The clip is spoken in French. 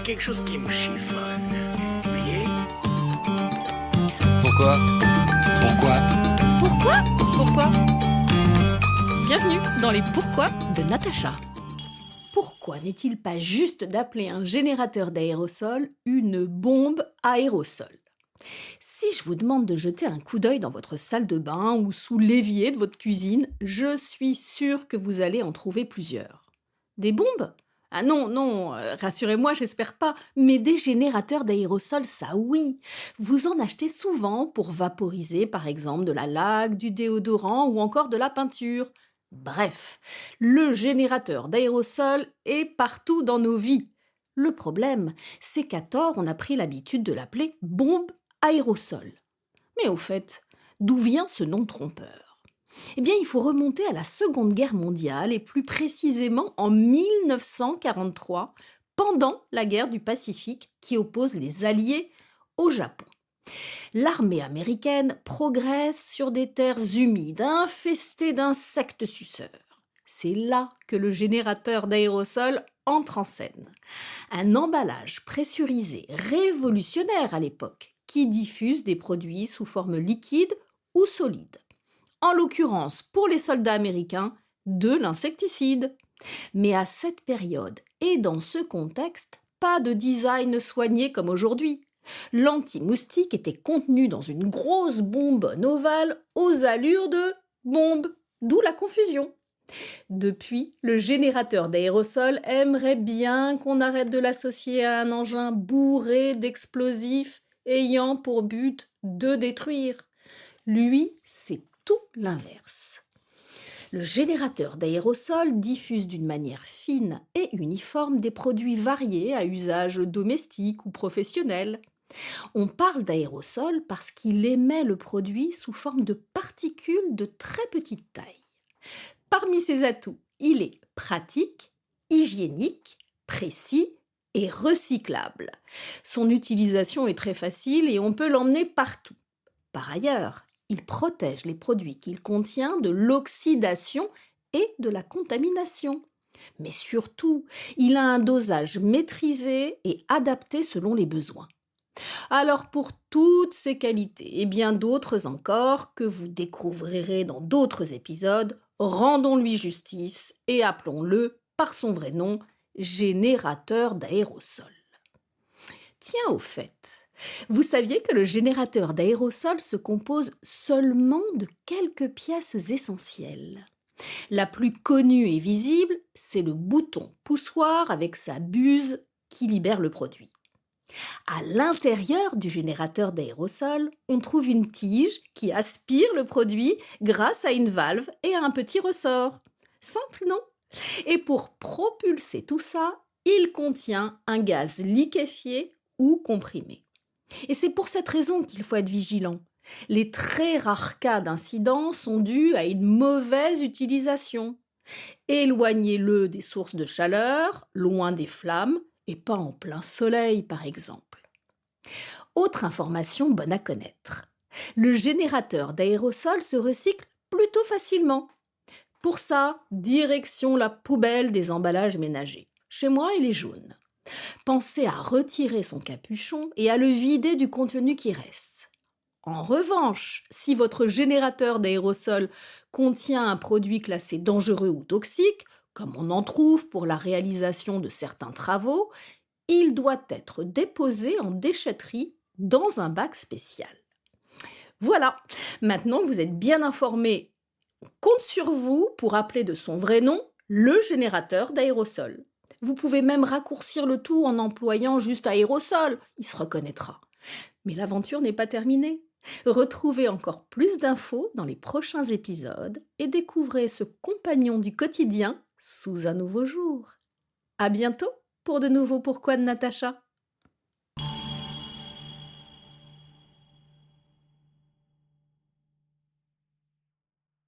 quelque chose qui me chiffonne. Vous voyez? Pourquoi? Pourquoi? Pourquoi? Pourquoi? Bienvenue dans les Pourquoi de Natacha. Pourquoi n'est-il pas juste d'appeler un générateur d'aérosol une bombe à aérosol? Si je vous demande de jeter un coup d'œil dans votre salle de bain ou sous l'évier de votre cuisine, je suis sûre que vous allez en trouver plusieurs. Des bombes? Ah non, rassurez-moi, j'espère pas, mais des générateurs d'aérosol, ça oui. Vous en achetez souvent pour vaporiser par exemple de la laque, du déodorant ou encore de la peinture. Bref, le générateur d'aérosol est partout dans nos vies. Le problème, c'est qu'à tort, on a pris l'habitude de l'appeler bombe aérosol. Mais au fait, d'où vient ce nom trompeur? Eh bien, il faut remonter à la Seconde Guerre mondiale et plus précisément en 1943, pendant la guerre du Pacifique qui oppose les Alliés au Japon. L'armée américaine progresse sur des terres humides, infestées d'insectes suceurs. C'est là que le générateur d'aérosol entre en scène. Un emballage pressurisé révolutionnaire à l'époque, qui diffuse des produits sous forme liquide ou solide. En l'occurrence, pour les soldats américains, de l'insecticide. Mais à cette période et dans ce contexte, pas de design soigné comme aujourd'hui. L'anti-moustique était contenu dans une grosse bonbonne ovale aux allures de bombe, d'où la confusion. Depuis, le générateur d'aérosol aimerait bien qu'on arrête de l'associer à un engin bourré d'explosifs ayant pour but de détruire. Lui, c'est tout l'inverse. Le générateur d'aérosol diffuse d'une manière fine et uniforme des produits variés à usage domestique ou professionnel. On parle d'aérosol parce qu'il émet le produit sous forme de particules de très petite taille. Parmi ses atouts, il est pratique, hygiénique, précis et recyclable. Son utilisation est très facile et on peut l'emmener partout. Par ailleurs, il protège les produits qu'il contient de l'oxydation et de la contamination. Mais surtout, il a un dosage maîtrisé et adapté selon les besoins. Alors pour toutes ces qualités et bien d'autres encore que vous découvrirez dans d'autres épisodes, rendons-lui justice et appelons-le par son vrai nom, générateur d'aérosol. Tiens au fait, vous saviez que le générateur d'aérosol se compose seulement de quelques pièces essentielles. La plus connue et visible, c'est le bouton poussoir avec sa buse qui libère le produit. À l'intérieur du générateur d'aérosol, on trouve une tige qui aspire le produit grâce à une valve et à un petit ressort. Simple, non? Et pour propulser tout ça, il contient un gaz liquéfié ou comprimé. Et c'est pour cette raison qu'il faut être vigilant. Les très rares cas d'incidents sont dus à une mauvaise utilisation. Éloignez-le des sources de chaleur, loin des flammes, et pas en plein soleil par exemple. Autre information bonne à connaître. Le générateur d'aérosol se recycle plutôt facilement. Pour ça, direction la poubelle des emballages ménagers. Chez moi, il est jaune. Pensez à retirer son capuchon et à le vider du contenu qui reste. En revanche, si votre générateur d'aérosol contient un produit classé dangereux ou toxique, comme on en trouve pour la réalisation de certains travaux, il doit être déposé en déchetterie dans un bac spécial. Voilà, maintenant que vous êtes bien informés, on compte sur vous pour appeler de son vrai nom le générateur d'aérosol. Vous pouvez même raccourcir le tout en employant juste aérosol, il se reconnaîtra. Mais l'aventure n'est pas terminée. Retrouvez encore plus d'infos dans les prochains épisodes et découvrez ce compagnon du quotidien sous un nouveau jour. À bientôt pour de nouveaux Pourquoi de Natacha.